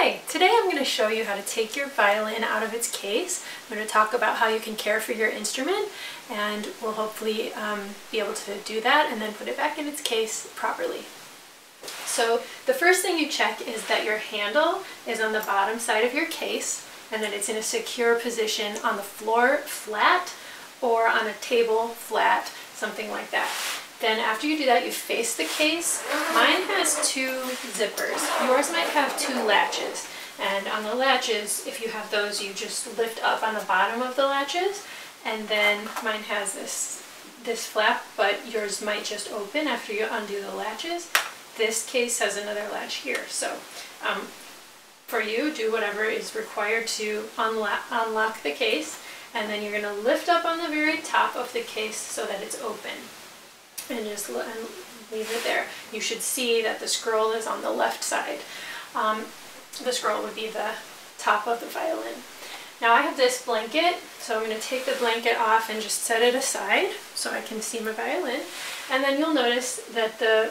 Hi, today I'm going to show you how to take your violin out of its case. I'm going to talk about how you can care for your instrument, and we'll hopefully be able to do that and then put it back in its case properly. So the first thing you check is that your handle is on the bottom side of your case and that it's in a secure position on the floor flat or on a table flat, something like that. Then after you do that, you face the case. Mine has two zippers. Yours might have two latches. And on the latches, if you have those, you just lift up on the bottom of the latches. And then mine has this flap, but yours might just open after you undo the latches. This case has another latch here. So for you, do whatever is required to unlock the case. And then you're going to lift up on the very top of the case so that it's open. And just leave it there. You should see that the scroll is on the left side. The scroll would be the top of the violin. Now I have this blanket, so I'm going to take the blanket off and just set it aside so I can see my violin. And then you'll notice that the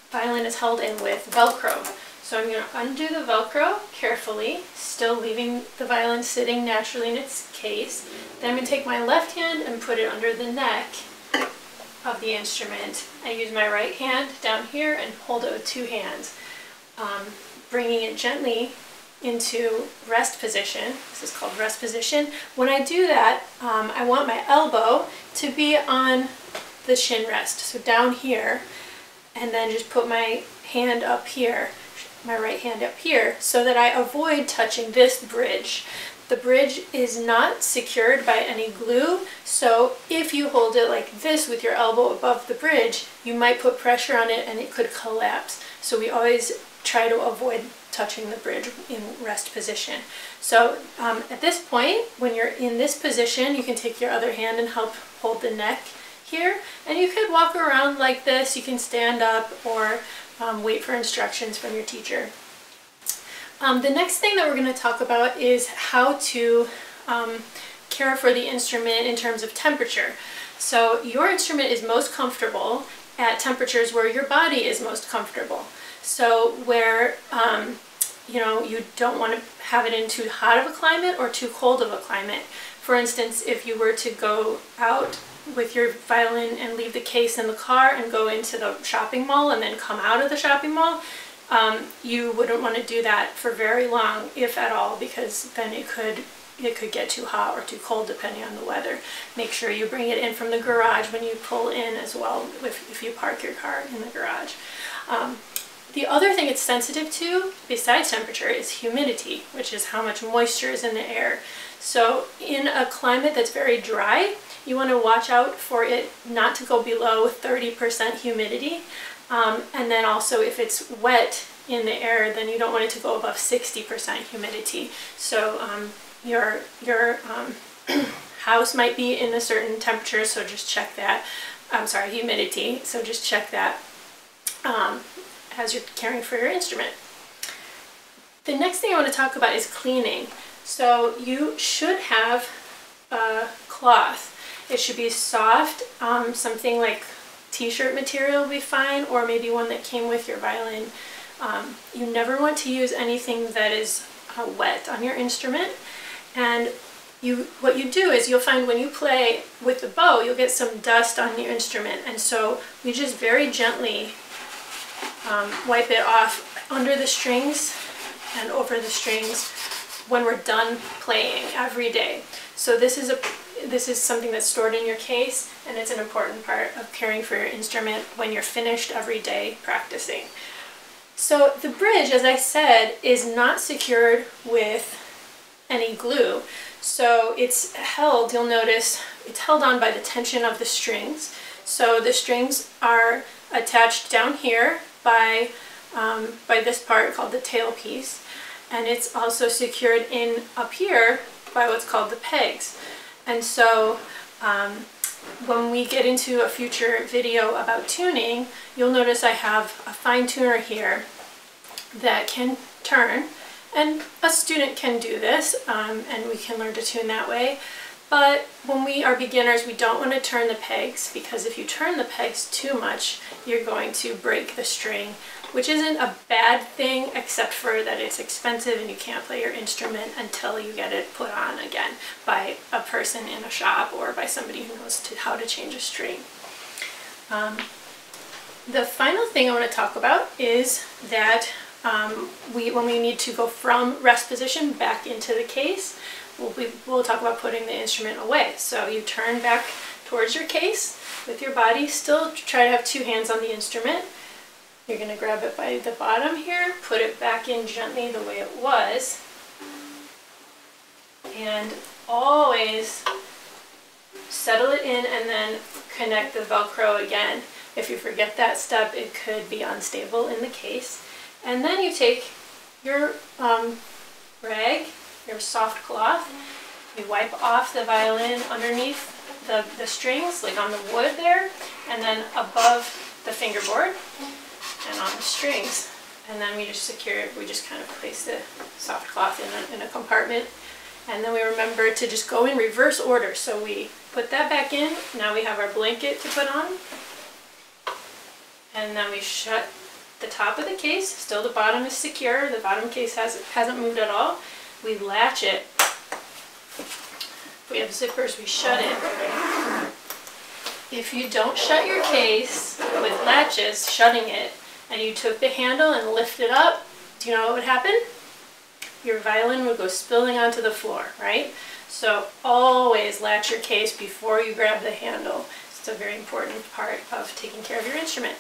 violin is held in with Velcro. So I'm going to undo the Velcro carefully, still leaving the violin sitting naturally in its case. Then I'm going to take my left hand and put it under the neck of the instrument. I use my right hand down here and hold it with two hands, bringing it gently into rest position. This is called rest position. When I do that, I want my elbow to be on the shin rest, so down here, and then just put my hand up here, my right hand up here, so that I avoid touching this bridge. The bridge is not secured by any glue, so if you hold it like this with your elbow above the bridge, you might put pressure on it and it could collapse. So we always try to avoid touching the bridge in rest position. So at this point, when you're in this position, you can take your other hand and help hold the neck here, and you could walk around like this. You can stand up or wait for instructions from your teacher. The next thing that we're going to talk about is how to care for the instrument in terms of temperature. So your instrument is most comfortable at temperatures where your body is most comfortable. So where you don't want to have it in too hot of a climate or too cold of a climate. For instance, if you were to go out with your violin and leave the case in the car and go into the shopping mall and then come out of the shopping mall, you wouldn't want to do that for very long, if at all, because then it could get too hot or too cold depending on the weather. Make sure you bring it in from the garage when you pull in as well, if you park your car in the garage. The other thing it's sensitive to, besides temperature, is humidity, which is how much moisture is in the air. So in a climate that's very dry, you want to watch out for it not to go below 30% humidity. And then also if it's wet in the air, then you don't want it to go above 60% humidity. So your house might be in a certain temperature, so just check that. Humidity, so just check that as you're caring for your instrument. The next thing I want to talk about is cleaning. So you should have a cloth. It should be soft, something like t-shirt material will be fine, or maybe one that came with your violin. You never want to use anything that is wet on your instrument. And what you do is you'll find when you play with the bow, you'll get some dust on your instrument. And so we just very gently wipe it off under the strings and over the strings when we're done playing every day. So this is something that's stored in your case, and it's an important part of caring for your instrument when you're finished every day practicing. So the bridge, as I said, is not secured with any glue. So it's held, you'll notice, it's held on by the tension of the strings. So the strings are attached down here by this part called the tailpiece, and it's also secured in up here by what's called the pegs. And so when we get into a future video about tuning, you'll notice I have a fine tuner here that can turn, and a student can do this, and we can learn to tune that way. But when we are beginners, we don't want to turn the pegs, because if you turn the pegs too much, you're going to break the string which isn't a bad thing except for that it's expensive and you can't play your instrument until you get it put on again by a person in a shop or by somebody who knows how to change a string. The final thing I want to talk about is that when we need to go from rest position back into the case, we'll talk about putting the instrument away. So you turn back towards your case with your body, still try to have two hands on the instrument. You're going to grab it by the bottom here, put it back in gently the way it was, and always settle it in and then connect the Velcro again. If you forget that step, it could be unstable in the case. And then you take your rag, your soft cloth, you wipe off the violin underneath the strings, like on the wood there, and then above the fingerboard and on the strings. And then we just secure it, we just kind of place the soft cloth in a compartment. And then we remember to just go in reverse order. So we put that back in, now we have our blanket to put on. And then we shut the top of the case, still the bottom is secure, the bottom case hasn't moved at all. We latch it. If we have zippers, we shut it. If you don't shut your case with latches, shutting it, and you took the handle and lifted up, do you know what would happen? Your violin would go spilling onto the floor, right? So always latch your case before you grab the handle. It's a very important part of taking care of your instrument.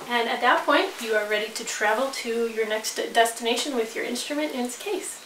And at that point, you are ready to travel to your next destination with your instrument in its case.